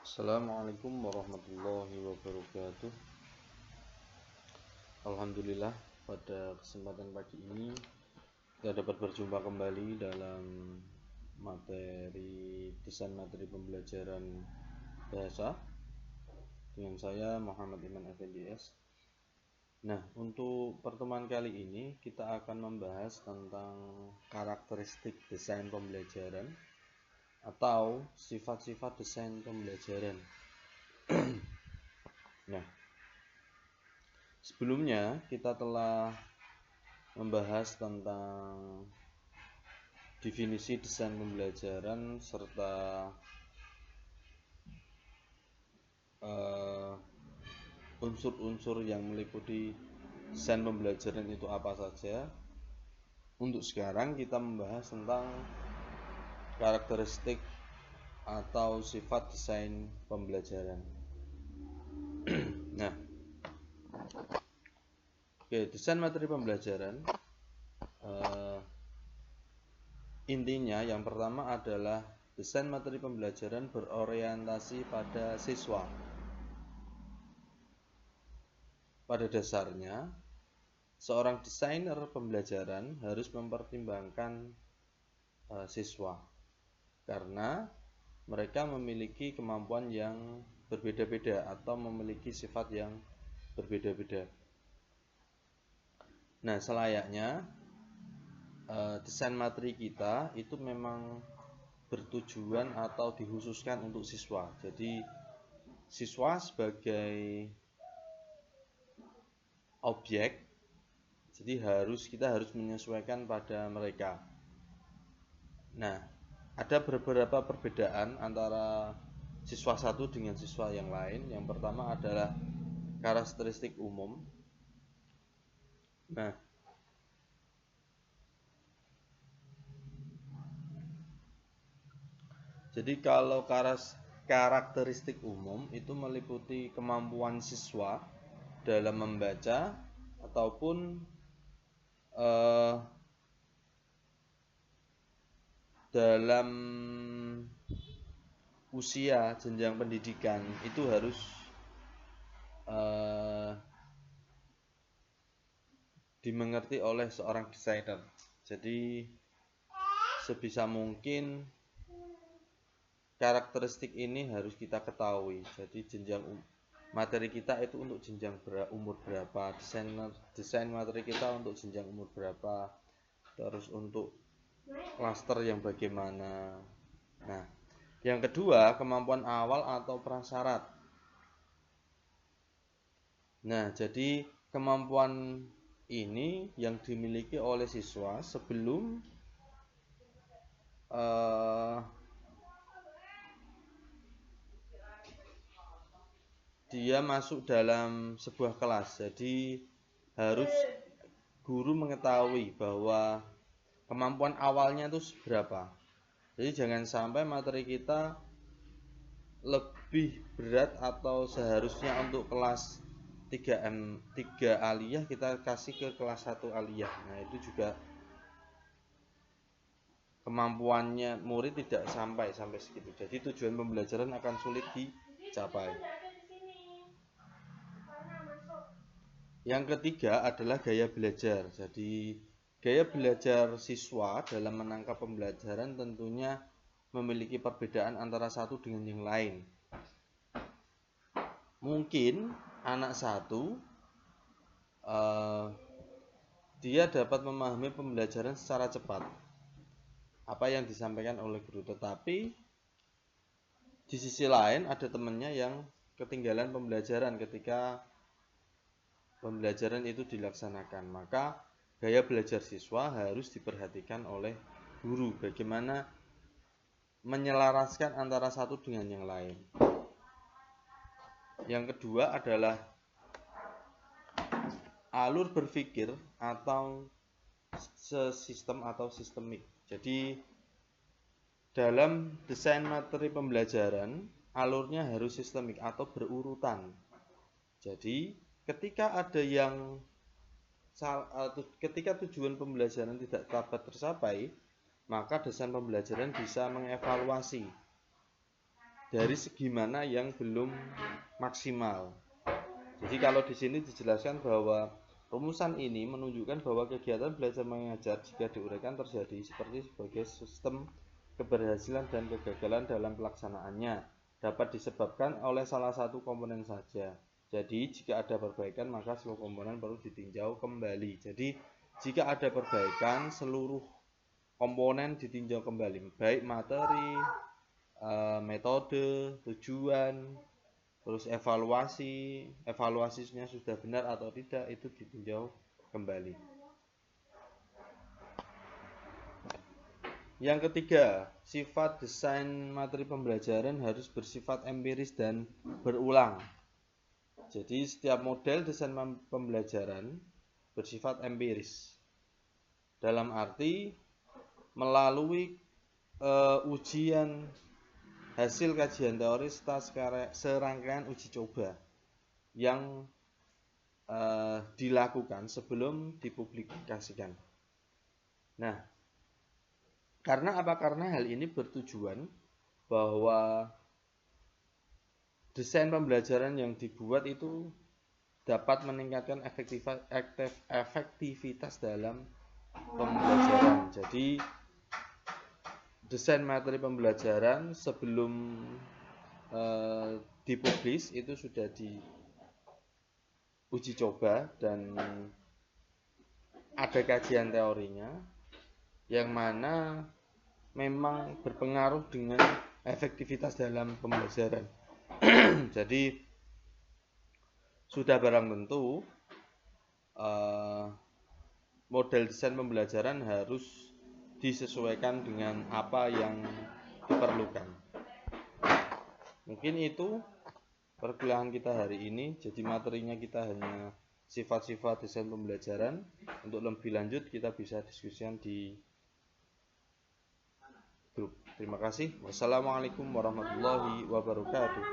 Assalamualaikum warahmatullahi wabarakatuh. Alhamdulillah, pada kesempatan pagi ini kita dapat berjumpa kembali dalam desain materi pembelajaran bahasa dengan saya Muhammad Iman Effendi S. Nah, untuk pertemuan kali ini kita akan membahas tentang karakteristik desain pembelajaran atau sifat-sifat desain pembelajaran. Nah, sebelumnya kita telah membahas tentang definisi desain pembelajaran serta unsur-unsur yang meliputi desain pembelajaran itu apa saja. Untuk sekarang kita membahas tentang karakteristik atau sifat desain pembelajaran. Nah, desain materi pembelajaran intinya yang pertama adalah desain materi pembelajaran berorientasi pada siswa. Pada dasarnya, seorang desainer pembelajaran harus mempertimbangkan siswa karena mereka memiliki kemampuan yang berbeda-beda atau memiliki sifat yang berbeda-beda. Nah, selayaknya desain materi kita itu memang bertujuan atau dikhususkan untuk siswa. Jadi siswa sebagai objek, jadi kita harus menyesuaikan pada mereka. Nah, ada beberapa perbedaan antara siswa satu dengan siswa yang lain. Yang pertama adalah karakteristik umum. Nah, jadi kalau karakteristik umum itu meliputi kemampuan siswa dalam membaca ataupun dalam usia jenjang pendidikan itu harus dimengerti oleh seorang desainer. Jadi sebisa mungkin karakteristik ini harus kita ketahui. Jadi jenjang materi kita itu untuk jenjang umur berapa, desain materi kita untuk jenjang umur berapa, terus untuk klaster yang bagaimana. Nah, yang kedua, kemampuan awal atau prasyarat. Nah, jadi kemampuan ini yang dimiliki oleh siswa sebelum dia masuk dalam sebuah kelas. Jadi harus guru mengetahui bahwa kemampuan awalnya itu seberapa. Jadi jangan sampai materi kita lebih berat atau seharusnya untuk kelas 3 aliyah kita kasih ke kelas 1 aliyah. Nah, itu juga kemampuannya murid tidak sampai segitu. Jadi tujuan pembelajaran akan sulit dicapai. Yang ketiga adalah gaya belajar. Jadi gaya belajar siswa dalam menangkap pembelajaran tentunya memiliki perbedaan antara satu dengan yang lain. Mungkin anak satu dia dapat memahami pembelajaran secara cepat apa yang disampaikan oleh guru, tetapi di sisi lain ada temannya yang ketinggalan pembelajaran ketika pembelajaran itu dilaksanakan. Maka gaya belajar siswa harus diperhatikan oleh guru, bagaimana menyelaraskan antara satu dengan yang lain. Yang kedua adalah alur berpikir atau sistem atau sistemik. Jadi dalam desain materi pembelajaran alurnya harus sistemik atau berurutan. Jadi ketika tujuan pembelajaran tidak dapat tercapai, maka desain pembelajaran bisa mengevaluasi dari segi mana yang belum maksimal. Jadi kalau di sini dijelaskan bahwa rumusan ini menunjukkan bahwa kegiatan belajar mengajar jika diuraikan terjadi sebagai sistem keberhasilan dan kegagalan dalam pelaksanaannya dapat disebabkan oleh salah satu komponen saja. Jadi jika ada perbaikan maka seluruh komponen perlu ditinjau kembali. Jadi jika ada perbaikan seluruh komponen ditinjau kembali, baik materi, metode, tujuan, terus evaluasinya sudah benar atau tidak, itu ditinjau kembali. Yang ketiga, sifat desain materi pembelajaran harus bersifat empiris dan berulang. Jadi setiap model desain pembelajaran bersifat empiris. Dalam arti melalui ujian hasil kajian teori serta serangkaian uji coba yang dilakukan sebelum dipublikasikan. Nah, karena apa? Karena hal ini bertujuan bahwa desain pembelajaran yang dibuat itu dapat meningkatkan efektivitas dalam pembelajaran. Jadi desain materi pembelajaran sebelum dipublis itu sudah diuji coba dan ada kajian teorinya yang mana memang berpengaruh dengan efektivitas dalam pembelajaran. Jadi sudah barang tentu model desain pembelajaran harus disesuaikan dengan apa yang diperlukan. Mungkin itu perkuliahan kita hari ini. Jadi materinya kita hanya sifat-sifat desain pembelajaran. Untuk lebih lanjut kita bisa diskusikan di grup. Terima kasih. Wassalamualaikum warahmatullahi wabarakatuh.